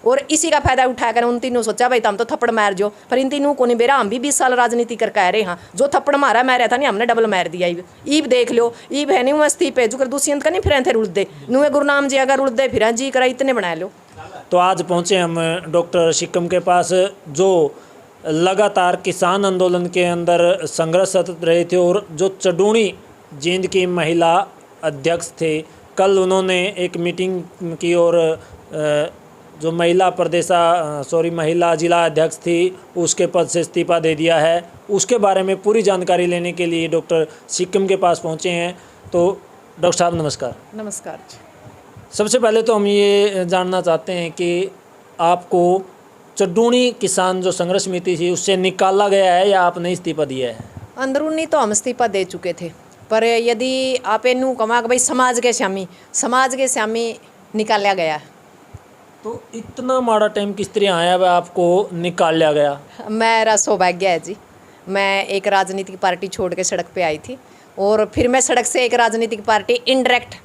और इसी का फायदा उठाकर उन तीनों सोचा भाई तुम तो थप्पड़ मार जो, पर इन तीनों को नहीं बेरा। हम भी 20 साल राजनीति कर कह रहे हाँ, जो थप्पड़ मारा मारा था नहीं, हमने डबल मार दिया। ईब देख लो, ईब है नहीं मस्ती पे जो कर दुष्यंत का नहीं फिर थे रुल दे नुए गुरुनाम जी अगर रुल दे फिर जी करा इतने बना लो। तो आज पहुँचे हम डॉक्टर सिक्कम के पास, जो लगातार किसान आंदोलन के अंदर संघर्षरत रहे थे और जो चडूणी जींद की महिला अध्यक्ष थे, कल उन्होंने एक मीटिंग की और जो महिला जिला अध्यक्ष थी उसके पद से इस्तीफा दे दिया है। उसके बारे में पूरी जानकारी लेने के लिए डॉक्टर सिक्कम के पास पहुंचे हैं। तो डॉक्टर साहब नमस्कार। नमस्कार। सबसे पहले तो हम ये जानना चाहते हैं कि आपको चडूणी किसान जो संघर्ष समिति थी उससे निकाला गया है या आपने इस्तीफा दिया है? अंदरूनी तो हम इस्तीफा दे चुके थे, पर यदि आप इनू कमा भाई समाज के श्यामी निकाला गया। तो इतना माड़ा टाइम किस तरह आया वह आपको निकाल लिया गया? मेरा सौभाग्य है जी, मैं एक राजनीतिक पार्टी छोड़ के सड़क पे आई थी और फिर मैं सड़क से एक राजनीतिक पार्टी इनडायरेक्ट,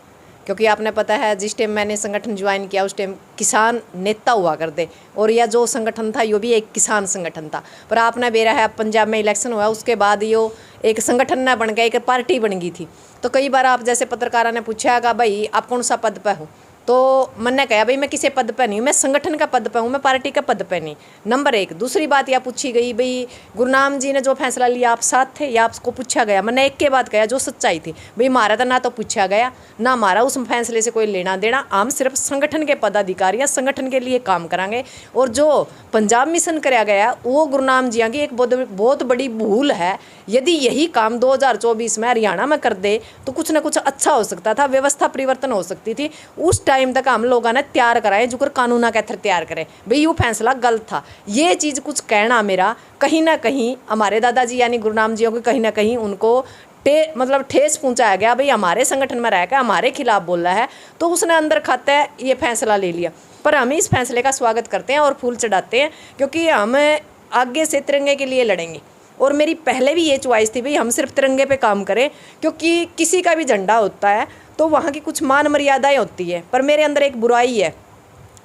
क्योंकि आपने पता है जिस टाइम मैंने संगठन ज्वाइन किया उस टाइम किसान नेता हुआ करते और यह जो संगठन था यो भी एक किसान संगठन था। पर आपने बेरा है पंजाब में इलेक्शन हुआ उसके बाद यो एक संगठन न बन गया, एक पार्टी बन गई थी। तो कई बार आप जैसे पत्रकारों ने पूछा कि भाई आप कौन सा पद पे हो, तो मैंने कहा भाई मैं किसी पद पे नहीं हूँ, मैं संगठन का पद पे हूँ, मैं पार्टी का पद पे नहीं। नंबर एक। दूसरी बात यह पूछी गई भाई गुरनाम जी ने जो फैसला लिया आप साथ थे या आपको पूछा गया? मैंने एक के बात कहा जो सच्चाई थी, भाई हमारा तो ना तो पूछा गया ना हमारा उस फैसले से कोई लेना देना, हम सिर्फ संगठन के पदाधिकारी या संगठन के लिए काम करांगे। और जो पंजाब मिशन कराया गया वो गुरनाम जी की एक बहुत बड़ी भूल है। यदि यही काम 2024 में हरियाणा में कर दे तो कुछ ना कुछ अच्छा हो सकता था, व्यवस्था परिवर्तन हो सकती थी। उस टाइम तक हम लोगों ने तैयार कराए जो कर कानूना के थर तैयार करे भाई ये फैसला गलत था। ये चीज़ कुछ कहना मेरा कहीं ना कहीं हमारे दादाजी यानी गुरनाम जी को कहीं ना कहीं उनको ठेस पहुंचाया गया, भाई हमारे संगठन में रहकर हमारे खिलाफ बोल रहा है, तो उसने अंदर खाता है ये फैसला ले लिया। पर हम इस फैसले का स्वागत करते हैं और फूल चढ़ाते हैं, क्योंकि हम आगे से तिरंगे के लिए लड़ेंगे। और मेरी पहले भी ये चॉइस थी भाई हम सिर्फ तिरंगे पे काम करें, क्योंकि किसी का भी झंडा होता है तो वहाँ की कुछ मान मर्यादाएं होती है। पर मेरे अंदर एक बुराई है,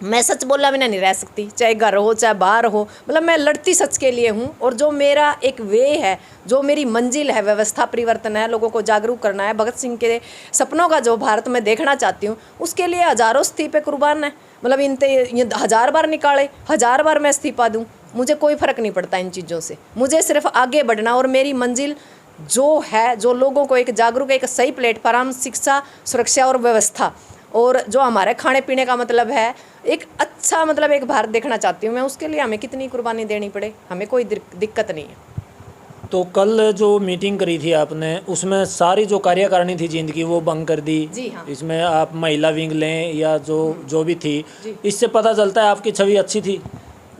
मैं सच बोलना बिना नहीं रह सकती, चाहे घर हो चाहे बाहर हो, मतलब मैं लड़ती सच के लिए हूँ। और जो मेरा एक वे है, जो मेरी मंजिल है, व्यवस्था परिवर्तन है, लोगों को जागरूक करना है, भगत सिंह के सपनों का जो भारत में देखना चाहती हूँ, उसके लिए हज़ारों इस्तीफे कुर्बान है। मतलब ये 1000 बार निकाले, 1000 बार मैं इस्तीफा दूँ, मुझे कोई फ़र्क नहीं पड़ता इन चीज़ों से। मुझे सिर्फ आगे बढ़ना और मेरी मंजिल जो है, जो लोगों को एक जागरूक, एक सही प्लेटफार्म, शिक्षा, सुरक्षा और व्यवस्था, और जो हमारे खाने पीने का मतलब है एक अच्छा मतलब एक भारत देखना चाहती हूँ मैं। उसके लिए हमें कितनी कुर्बानी देनी पड़े हमें कोई दिक्कत नहीं है। तो कल जो मीटिंग करी थी आपने उसमें सारी जो कार्यकारिणी थी जींद की वो भंग कर दी। जी हाँ। इसमें आप महिला विंग लें या जो भी थी, इससे पता चलता है आपकी छवि अच्छी थी।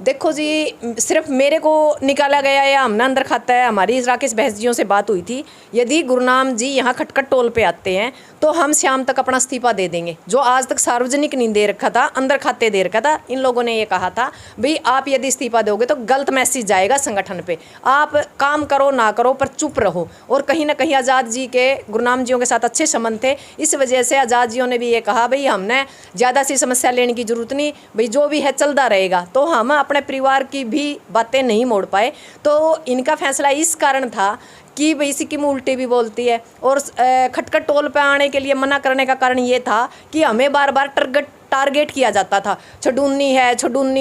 देखो जी, सिर्फ मेरे को निकाला गया या हमने अंदर खाता है, हमारी राकेश बहस जियों से बात हुई थी, यदि गुरनाम जी यहाँ खटखट टोल पे आते हैं तो हम शाम तक अपना इस्तीफा दे देंगे। जो आज तक सार्वजनिक नहीं दे रखा था, अंदर खाते दे रखा था, इन लोगों ने ये कहा था भाई आप यदि इस्तीफा दोगे तो गलत मैसेज जाएगा संगठन पे, आप काम करो ना करो पर चुप रहो। और कहीं ना कहीं आज़ाद जी के गुरनाम जियों के साथ अच्छे संबंध थे, इस वजह से आज़ाद जियों ने भी ये कहा भाई हमने ज़्यादा सी समस्या लेने की जरूरत नहीं, भाई जो भी है चलता रहेगा। तो हम अपने परिवार की भी बातें नहीं मोड़ पाए। तो इनका फैसला इस कारण था कि भाई सिक्किम उल्टी भी बोलती है, और खटखट टोल पे आने के लिए मना करने का कारण ये था कि हमें बार बार टारगेट किया जाता था, छडूनी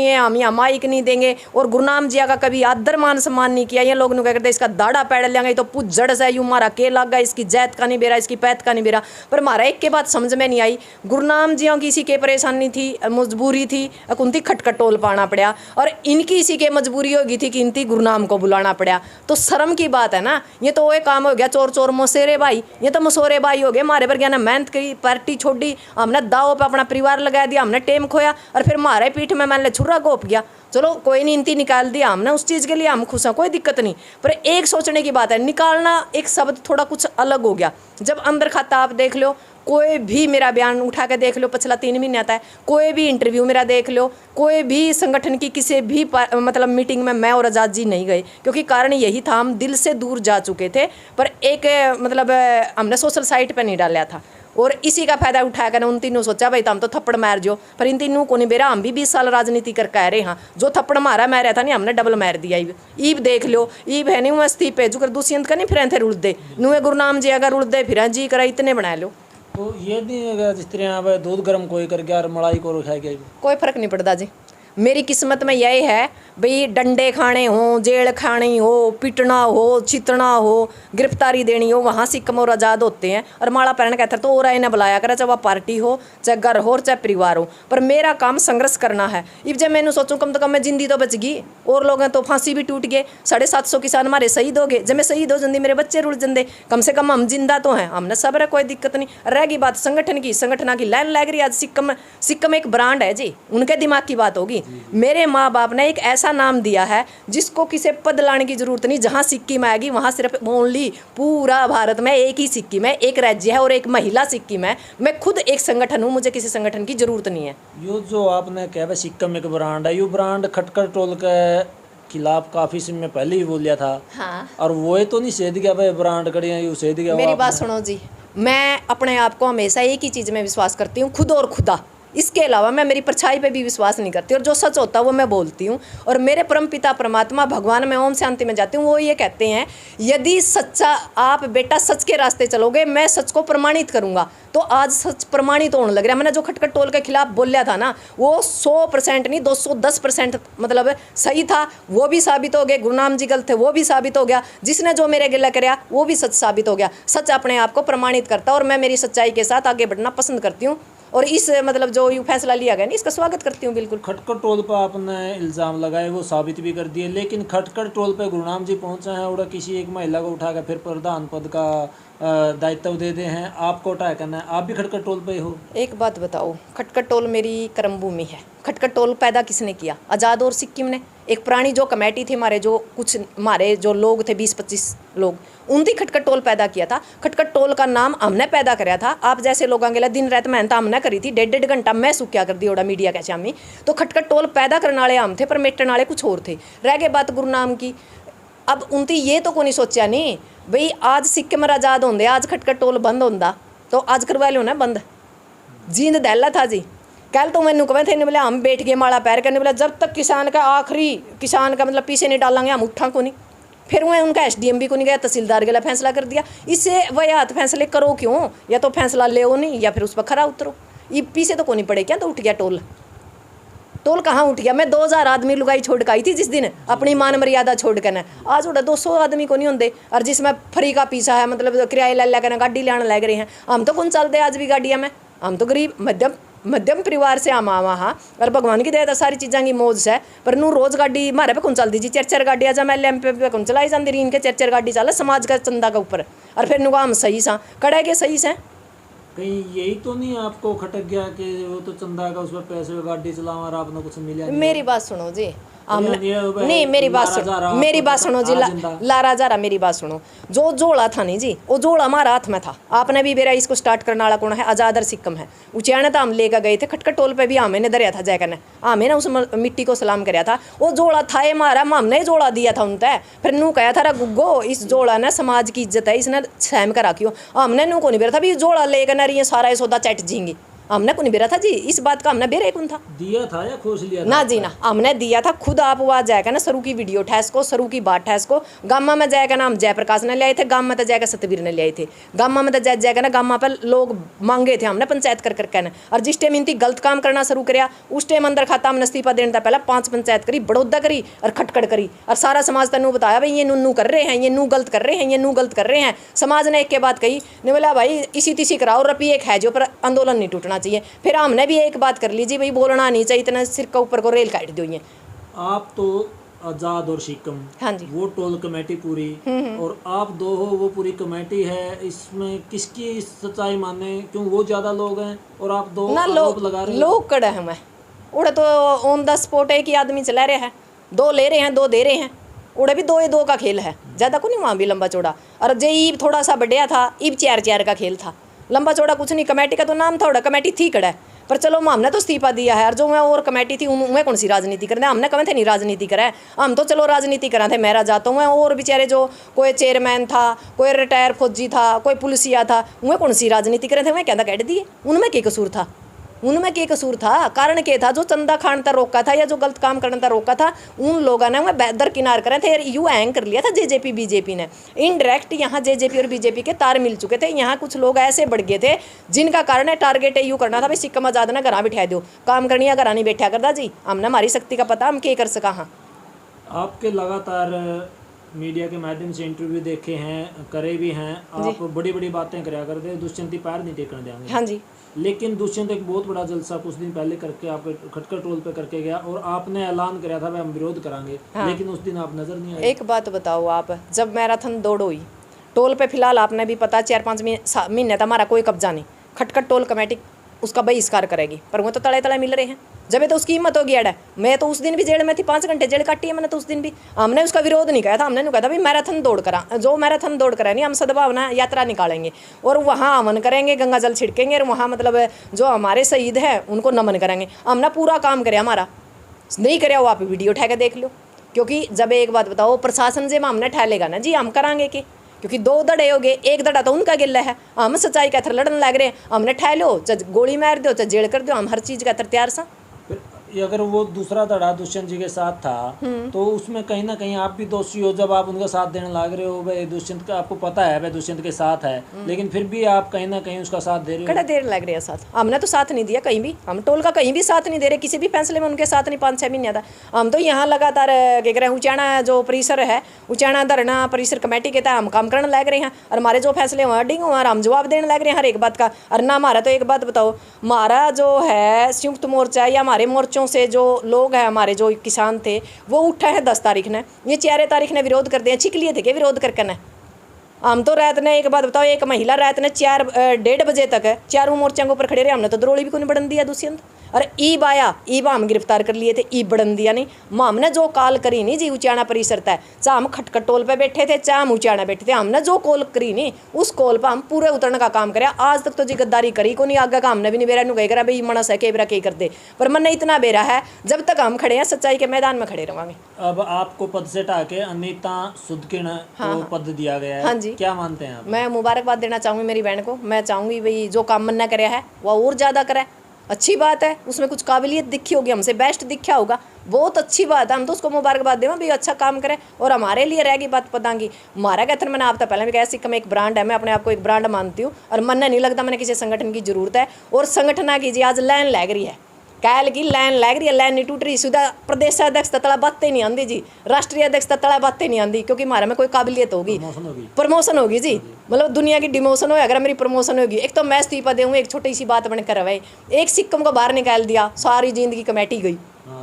है, हम यहाँ माइक नहीं देंगे। और गुरनाम जिया का कभी आदर मान सम्मान नहीं किया। ये लोग क्या करते इसका दाड़ा पैड़ लेंगे तो पूछ जड़ से यूँ मारा के लग गया, इसकी जैत का नहीं बेरा, इसकी पैत का नहीं बेरा। पर हमारा एक के बात समझ में नहीं आई, गुरनाम जिया की इसी के परेशानी थी, मजबूरी थी, उनकी खटखट टोल पाना पड़ा, और इनकी इसी के मजबूरी होगी थी कि इनकी गुरनाम को बुलाना पड़ा। तो शर्म की बात है ना, ये तो वो काम हो गया चोर चोर मोसेरे भाई, ये तो मसोरे भाई हो गए। हमारे पर क्या ना मेहनत की, पार्टी छोड़ी, हमने दाव पे अपना परिवार लगा दिया, हमने टेम खोया, और फिर हमारे पीठ में मैंने छुरा गोप गया। चलो कोई नहीं, इंती निकाल दिया हमने, उस चीज़ के लिए हम खुश हैं, कोई दिक्कत नहीं। पर एक सोचने की बात है, निकालना एक शब्द थोड़ा कुछ अलग हो गया। जब अंदर खाता आप देख लो, कोई भी मेरा बयान उठा के देख लो, पिछला 3 महीने आता है, कोई भी इंटरव्यू मेरा देख लो, कोई भी संगठन की किसी भी मतलब मीटिंग में मैं और आज़ाद जी नहीं गए, क्योंकि कारण यही था हम दिल से दूर जा चुके थे। पर एक मतलब हमने सोशल साइट पर नहीं डाला था, और इसी का फायदा उठाकर उन तीनों सोचा भाई हम तो थप्पड़ मार जो, पर इन तीनों को नहीं बेरा। हम भी 20 साल राजनीति कर कह रहे हैं, जो थप्पड़ मारा मारा था नहीं हमने डबल मार दिया। ईब देख लो, ईब है नहीं मस्ती पे जुकर दुष्यंत का नहीं फिर थे रुड़ दे नुए गुरुनाम जी अगर रुड़ दे फिर जी करा इतने बना लो। तो ये नहीं अगर जिस तरह यहाँ पे दूध गर्म कोई करके और मलाई को रखा गया, कोई फर्क नहीं पड़ता जी। मेरी किस्मत में यही है भाई, डंडे खाने हो, जेल खानी हो, पिटना हो, चितना हो, गिरफ्तारी देनी हो, वहाँ सिक्कम और आज़ाद होते हैं। और माला पहन कहते तो और इन्हें बुलाया करे, चाहे वह पार्टी हो, चाहे घर हो, चाहे परिवार हो। पर मेरा काम संघर्ष करना है। अब जब मैंने सोचूं कम तो कम मैं जिंदी तो बच गई, और लोग हैं तो फांसी भी टूट गए, 750 किसान हमारे शहीद हो गए। जब मैं शहीद हो जल्दी मेरे बच्चे रुड़ जंदे, कम से कम हम जिंदा तो हैं, हमने सब्र है, कोई दिक्कत नहीं। रह गई बात संगठन की, संगठन की लाइन लग रही। आज सिक्कम एक ब्रांड है जी, उनके दिमाग की बात होगी। मेरे माँ बाप ने एक ऐसा नाम दिया है जिसको किसी पद लाने की जरूरत नहीं। जहाँ सिक्किम आएगी वहाँ सिर्फ ओनली पूरा भारत में एक ही सिक्किम है, एक राज्य है और एक महिला सिक्किम है। मैं खुद एक संगठन हूँ, मुझे किसी संगठन की जरूरत नहीं है। यो जो आपने कहा सिक्किम एक ब्रांड है, यो ब्रांड खटकर टोल के खिलाफ काफी समय पहले ही बोलिया था। हाँ। और वो तो नहीं सेध गया भाई ब्रांड कड़ी यू सेध गया। मेरी बात सुनो जी, मैं अपने आप को हमेशा एक ही चीज़ में विश्वास करती हूँ, खुद और खुदा। इसके अलावा मैं मेरी परछाई पे भी विश्वास नहीं करती, और जो सच होता है वो मैं बोलती हूँ। और मेरे परम पिता परमात्मा भगवान में ओम शांति में जाती हूँ, वो ये कहते हैं यदि सच्चा आप बेटा सच के रास्ते चलोगे मैं सच को प्रमाणित करूँगा। तो आज सच प्रमाणित होने लग रहा है। मैंने जो खटखट टोल के खिलाफ बोलिया था ना, वो 100% नहीं 210% मतलब सही था, वो भी साबित हो गया। गुरुनाम जी गलत थे, वो भी साबित हो गया। जिसने जो मेरे गिला कराया वो भी सच साबित हो गया। सच अपने आप को प्रमाणित करता है, और मैं मेरी सच्चाई के साथ आगे बढ़ना पसंद करती हूँ। और इस मतलब जो यू फैसला लिया गया ना, इसका स्वागत करती हूँ बिल्कुल। खटकर टोल पर आपने इल्ज़ाम लगाए, वो साबित भी कर दिए, लेकिन खटकर टोल पर गुरुनाम जी पहुँचे हैं और किसी एक महिला को उठाकर फिर प्रधान पद का दायित्व दे दे हैं, आपको उठाया करना है। आप भी खटकर टोल पे हो। एक बात बताओ, खटखट टोल मेरी कर्मभूमि है। खटखट टोल पैदा किसने किया? आज़ाद और सिक्किम ने। एक पुरानी जो कमेटी थी हमारे, जो कुछ हमारे जो लोग थे 20-25 लोग, उनकी खटखट टोल पैदा किया था। खटखट टोल का नाम हमने पैदा कराया था। आप जैसे लोगों के लिए दिन रात मेहनत हमने करी थी, 1.5 घंटा मैं सुख क्या कर दी ओड़ा मीडिया के शामी। तो खटखट टोल पैदा करने वाले हम थे, पर मेटने वाले कुछ और थे। रह गए बात गुरुनाम की। अब उनती ये तो को नहीं सोचा नहीं भाई आज सिक्किम आज़ाद होंगे, आज खटखट टोल बंद होंदा तो आज करवा लो ना बंद। जींद दैला था जी। कल तो मैंने कहे थे, बोले हम बैठ गए माड़ा पैर करने, बोला जब तक किसान का आखिरी किसान का मतलब पीछे नहीं डालेंगे हम उठा को नहीं। फिर वह उनका SDM भी को नहीं गया, तहसीलदार के लिए फैसला कर दिया। इससे वह हाथ फैसले करो क्यों, या तो फैसला ले नहीं या फिर उस पर खरा उतरो। ये पीछे तो को नहीं पड़े क्या, तो उठ गया टोल। टोल कहाँ उठ गया? मैं 2000 आदमी लुगाई छोड़ के आई थी जिस दिन, अपनी मान मर्यादा छोड़ कर ना। आज उड़ा 200 आदमी को नहीं होंगे, और जिसमें फ्री का पीछा है, मतलब किराया ले लेकर गाड़ी लाने लग रहे हैं। हम तो कौन चलते आज भी गाड़ियाँ में, हम तो गरीब मध्यम परिवार से हम आवा। हाँ, और भगवान की दया तो सारी चीज़ों की मौज है, पर नू रोज़ गाड़ी मारे पे कौन चलती जी? 4-4 गाड़ियाँ जब MLM पे कौन चलाई जाती रही, इनके 4-4 गाड़ी चला समाज का चंदा के ऊपर। और फिर नुका हम सही सा कड़े के सही से। कहीं यही तो नहीं आपको खटक गया कि वो तो चंदा का उस पर पैसे गाड़ी चलाओ और आपने कुछ मिला? मेरी बात सुनो जी, नहीं मेरी बात सुनो जी, लारा जारा मेरी बात सुनो। जो जोड़ा था नहीं जी, वो जोड़ा हमारा हाथ में था। आपने भी मेरा इसको स्टार्ट करने वाला कौन है? आज़ाद और सिक्किम है। उचाने तो हम लेकर गए थे खटखट टोल पे भी, हमें ने दरिया था जयकर ने, हमें ना उस मिट्टी को सलाम कराया था। वो जोड़ा था ये हमारा, हमने जोड़ा दिया था उनते। फिर नू कहा था गुग्गो इस जोड़ा ने समाज की इज्जत है, इसने सहम कर रखियो। हमने नू को नहीं बेरा था भी जोड़ा लेकर ना रही सारा सौदा चट झींगी, हमने को नहीं बेरा था जी। इस बात का हमने बेरे कौन था? दिया था या खोज लिया था? ना जी ना, हमने दिया था खुद। आप वहाँ जाएगा ना सरू की वीडियो ठहस को, सरू की बात ठहस को। गामा में जाएगा ना हम जयप्रकाश ने ले आए थे, गामा में तो जाएगा सतवीर ने ले आए थे। गामा में तो जाएगा ना, गामा पर लोग मांगे थे हमने पंचायत कर करके ना। और जिस टाइम इनती गलत काम करना शुरू कराया उस टाइम अंदर खाता हमने इस्तीफा देने था। पहले 5 पंचायत करी, बड़ौदा करी और खटखट करी, और सारा समाज तनु बताया भाई ये नू कर रहे हैं, ये नू गलत कर रहे हैं, ये नू गलत कर रहे हैं। समाज ने एक के बाद कही, ने बोला भाई इसी तीसी कराओ, रपी एक है जो, पर आंदोलन नहीं टूटना चाहिए। फिर हमने भी एक बात कर लीजिए भाई बोलना नहीं चाहिए, इतना सिर का ऊपर को रेल काट दो। ये आप तो आज़ाद और सिक्किम, हाँ जी, वो टोल कमेटी पूरी, और आप दो हो, वो पूरी कमेटी है। इसमें किसकी सच्चाई माने? क्यों वो ज़्यादा लोग हैं और आप दो आरोप लगा रहे हैं? लोग कड़े हैं, मैं उड़े तो ऑन द स्पॉट एक ही आदमी चला रहे हैं, 2 ले रहे हैं 2 दे रहे हैं। उड़े भी 2-2 का खेल है, ज़्यादा को नहीं वहाँ भी लंबा चौड़ा। और जे ईब थोड़ा सा बढ़िया था, ईब 4-4 का खेल था, लंबा चौड़ा कुछ नहीं। कमेटी का तो नाम था, उड़ा कमेटी थी कड़ा। पर चलो हमने तो इस्तीफा दिया है, और जो मैं और कमेटी थी उनमें कौन सी राजनीति करना है, हमने कमें थे नहीं राजनीति करें, हम तो चलो राजनीति करा थे, मेरा जाता हूँ और बेचारे जो कोई चेयरमैन था, कोई रिटायर फौजी था, कोई पुलिसिया था, उनमें कौन सी राजनीति करे थे, मैं कहता कह दिए, उनमें क्या कसूर था, उनमें क्या कसूर था, कारण क्या था, जो चंदा खान था रोका था या जो गलत काम करना था रोका था, उन लोगों ने वह दरकिनार करे थे, यू हैंग कर लिया था जेजेपी बीजेपी ने, इनडायरेक्ट यहाँ जेजेपी और बीजेपी के तार मिल चुके थे, यहाँ कुछ लोग ऐसे बढ़ गए थे जिनका कारण है टारगेट यू करना था भाई सिक्कम आजाद ने घर बिठा दो, काम करनी है घर नहीं बैठा करता जी, हमने हमारी शक्ति का पता, हम क्या कर सका। हाँ, आपके लगातार मीडिया के माध्यम से इंटरव्यू देखे हैं, करे भी हैं, आप बड़ी बड़ी बातें कराया करते हैं, दुष्यंती पैर नहीं टेकने देंगे। हाँ जी, लेकिन दुष्यंत एक बहुत बड़ा जलसा कुछ दिन पहले करके आपके खटकर टोल पे करके गया और आपने ऐलान कराया था भाई हम विरोध करांगे। हाँ। लेकिन उस दिन आप नजर नहीं आए। एक बात बताओ आप, जब मैराथन दौड़ हुई टोल पे, फिलहाल आपने भी पता 4-5 महीने था हमारा कोई कब्जा नहीं, खटखट टोल कमेटी उसका बहिष्कार करेगी, पर वो तो तले तले मिल रहे हैं, जब ये तो उसकी हिम्मत होगी अड़ा, मैं तो उस दिन भी जेल में थी, 5 घंटे जेल काटी है मैंने तो उस दिन भी, हमने उसका विरोध नहीं किया था, हमने कहा था भाई मैराथन दौड़ करा, जो मैराथन दौड़ करा नहीं, हम सद्भावना यात्रा निकालेंगे और वहाँ अमन करेंगे, गंगा जल छिड़केंगे और वहाँ मतलब जो हमारे शहीद हैं उनको नमन करेंगे, हमने पूरा काम करे, हमारा नहीं करे वो आप वीडियो उठा के देख लो, क्योंकि जब एक बात बताओ प्रशासन जब हमने ठहलेगा ना जी हम करांगे कि, क्योंकि 2 दड़े हो गए, एक दड़ा तो उनका गिल्ला है, हम सच्चाई का थर लड़ने लग रहे हैं, हमने ठहलो चाहे गोली मार दो चाहे जेल कर दो, हम हर चीज़ का थर तैयार सा। अगर वो दूसरा धड़ा दुष्यंत जी के साथ था तो उसमें कहीं ना कहीं आप भी दोषी हो, जब आप उनका साथ देने लग रहे हो, भाई दुष्यंत का आपको पता है भाई दुष्यंत के साथ है, लेकिन फिर भी आप कहीं ना कहीं उसका साथ दे रहे हो। कड़ा देर लग रही है साथ, हमने तो साथ नहीं दिया कहीं भी, हम टोल का कहीं भी साथ नहीं दे रहे, किसी भी फैसले में उनके साथ नहीं, 5-6 महीने था, हम तो यहाँ लगातार क्या कह रहे हैं, उचाना जो परिसर है, उचाना धरना परिसर कमेटी के तहत हम काम करने लग रहे हैं, और हमारे जो फैसले हुए डिंग हुआ हम जवाब देने लग रहे हैं हर एक बात का। और ना हमारा तो एक बात बताओ, हमारा जो है संयुक्त मोर्चा या हमारे मोर्चों से जो लोग हैं, हमारे जो किसान थे वो उठा है 10 तारीख ने, ये 4 तारीख ने विरोध कर दिया, छिक लिए थे कि विरोध करके ना, हम तो रात ने एक बात बताओ, एक महिला रात ने 4-1:30 बजे तक है चारों मोर्चों के ऊपर खड़े रहे, हमने तो द्रोड़ी भी कोई बढ़न दिया दुष्यंत, अरे ईब आया, ईब हम गिरफ्तार कर लिए थे, ईब बढ़न दिया नहीं, हमने जो कॉल करी नहीं जी उचाना परिसर था, चाहे हम खटखट टोल पे बैठे थे चाहे हम उचाना बैठे थे, हमने जो कॉल करी नहीं उस कॉल पर हम पूरे उतरने का काम करे, आज तक तो जी गद्दारी करी को नहीं, आगे का हमने भी नहीं बेरा नु कह भाई मनस है केबरा के कर दे, पर मन इतना बेरा है जब तक हम खड़े हैं सच्चाई के मैदान में खड़े रहेंगे। अब आपको पद से हटा के अनीता सुदकिन को पद दिया गया है। हाँ जी, क्या मानते हैं आप? मैं मुबारकबाद देना चाहूँगी मेरी बहन को, मैं चाहूँगी भाई जो काम मन करे है वह और ज़्यादा करे, अच्छी बात है, उसमें कुछ काबिलियत दिखी होगी, हमसे बेस्ट दिखा होगा, बहुत अच्छी बात है, हम तो उसको मुबारकबाद दें भाई अच्छा काम करे, और हमारे लिए रहेगी बात पतांगी, हमारा कहते हैं मैंने आप तो पहले भी कहा सिक्किम एक ब्रांड है, मैं अपने आप को एक ब्रांड मानती हूँ, और मन नहीं लगता मैंने किसी संगठन की जरूरत है, और संगठन की जी आज लाइन लग रही है, कैल की लाइन लग रही है, लाइन नहीं टूट रही, सीधा प्रदेशाध्यक्ष तला बातें नहीं आती जी, राष्ट्रीय अध्यक्ष तला बातें नहीं आती, क्योंकि हमारे में कोई काबिलियत होगी, प्रमोशन होगी जी, मतलब दुनिया की डिमोशन हो, अगर मेरी प्रमोशन होगी, एक तो मैं इस्तीफा दूँ, एक छोटी सी बात बन कर भाई एक सिक्कम को बाहर निकाल दिया, सारी जिंदगी कमेटी गई,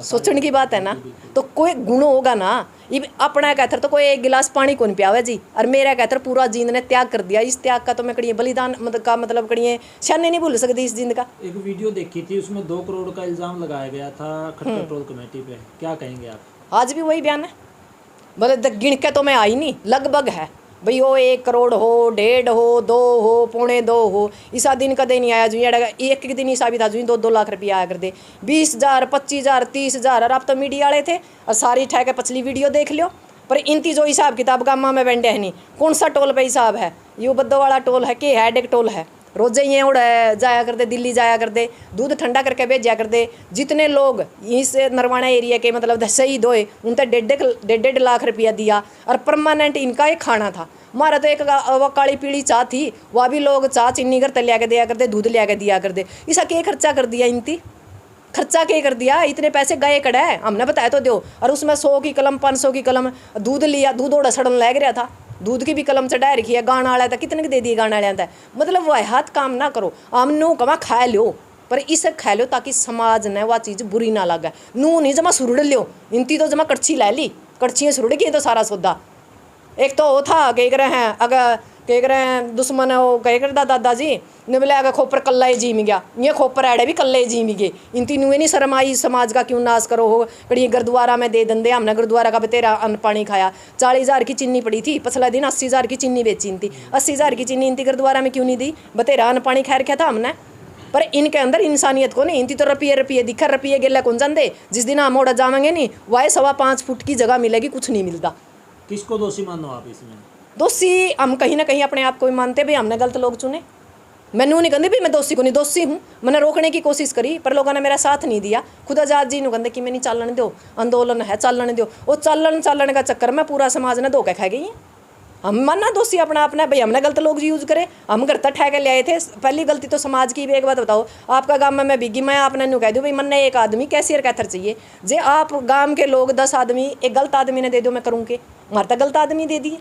सोचने की बात है ना, तो कोई गुण होगा ना, ये अपना कहतर तो कोई एक गिलास पानी को नहीं पियावे जी, और मेरा कहतर पूरा जींद ने त्याग कर दिया, इस त्याग का तो मैं कड़िए बलिदान का मतलब कड़िए शाने नहीं भूल सकती इस जिंद का। एक वीडियो देखी थी उसमें 2 करोड़ का इल्जाम लगाया गया था खटखट टोल कमेटी पे, क्या कहेंगे आप? आज भी वही बयान है, मतलब गिन के तो मैं आई नहीं, लगभग है भाई, वो 1 करोड़ हो, 1.5 हो, 2 हो, 2.25 हो, ईसा दिन कदे नहीं आया, जो एक दिन ईसा भी था जो 2-2 लाख रुपया आया करते, 20,000, 25,000, 30,000, और आप तो मीडिया वाले थे और सारी ठहके पछली वीडियो देख लो, पर इनती जो हिसाब किताब का माँ में बेंडे है नहीं, कौन सा टोल पे हिसाब है, यू बद्दो वाला टोल है कि है डेक टोल है, रोजे ये उड़ जाया करते, दिल्ली जाया करते, दूध ठंडा करके भेजा करते, जितने लोग इस नरवाना एरिया के मतलब शहीद होए उन तक 1.5 लाख रुपया दिया, और परमानेंट इनका एक खाना था, हमारा तो एक काली पीली चाह थी, वह भी लोग चाह चीनी करते लिया के दिया करते, दूध लिया के दिया करते, इसका क्या खर्चा कर दिया, इनती खर्चा क्या कर दिया, इतने पैसे गए कड़े हमने बताया तो दो, और उसमें 100 की कलम 500 की कलम दूध लिया, दूध ओड़ा सड़न लग रहा था, दूध की भी कलम चढ़ा रखी है, गाना वाला था कितने की दे दिए गाना वाला था, मतलब वह हाथ काम ना करो, हम नू कमा खा लो, पर इसे खा लो ताकि समाज ने वह चीज़ बुरी ना लगे, नू नहीं जमा सुरुड़ लो, इनती तो जमा कड़छी लै ली, कड़छियाँ सुरुड़ गई तो सारा सौदा, एक तो वो था कह रहे हैं अगर कह रहे हैं दुश्मन है वो कह करता दादाजी ने बोले अगर खोपर कल्ला ही जीम गया, ये खोपर ऐडे भी कल्ले ही जीम गए, इन तीनों नहीं शर्म आई, समाज का क्यों नाश करो हो, कड़ी गुरुद्वारा में दे दंदे, हमने गुरुद्वारा का बतेरा अन्न पानी खाया, 40,000 की चीनी पड़ी थी, पिछला दिन 80,000 की चीनी बेची थी, 80,000 की चीनी इनती गुरुद्वारा में क्यों नहीं दी, बतेरा अन्न पानी खा रखा था हमने, पर इनके अंदर इंसानियत को नहीं, इनकी तो रुपये दिखा, रुपये गेला कौन जानते। जिस दिन हम मोड़ा जावेंगे नहीं, वह 5.25 फुट की जगह मिलेगी, कुछ नहीं मिलता। किसको दोषी मानो आप इसमें? दोषी हम कहीं ना कहीं अपने आप को भी मानते भाई हमने गलत लोग चुने। मैनू नहीं कहती भी मैं दोषी को नहीं, दोषी हूँ। मैंने रोकने की कोशिश करी पर लोगों ने मेरा साथ नहीं दिया। खुद आजाद जी ने कहते कि मैं नहीं चालन दो, आंदोलन है चालन दो। वो चालन का चक्कर में पूरा समाज ने धोखे खा गई है। हम मानना दोषी अपना अपना भाई हमने गलत लोग यूज करे, हम घर तक ठहके ले आए थे। पहली गलती तो समाज की भी। एक बात बताओ, आपका गांव में मैं बिगी, मैं आपने न्यू कह दूँ भाई मन एक आदमी कैशियर कैथर चाहिए जे आप गांव के लोग 10 आदमी एक गलत आदमी ने दे दो, मैं करूँ के हमारे तक गलत आदमी दे दिए।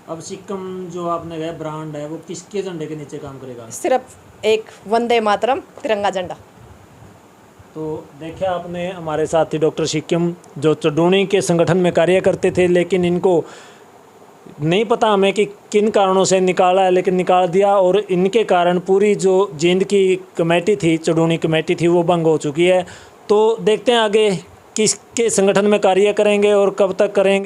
अब सिक्कम जो आपने कहा ब्रांड है वो किसके झंडे के नीचे काम करेगा? सिर्फ एक वंदे मातरम तिरंगा झंडा। तो देखिए आपने हमारे साथी डॉक्टर सिक्किम जो चडूणी के संगठन में कार्य करते थे, लेकिन इनको नहीं पता हमें कि किन कारणों से निकाला है, लेकिन निकाल दिया और इनके कारण पूरी जो जींद की कमेटी थी, चडूणी कमेटी थी, वो भंग हो चुकी है। तो देखते हैं आगे किसके संगठन में कार्य करेंगे और कब तक करेंगे।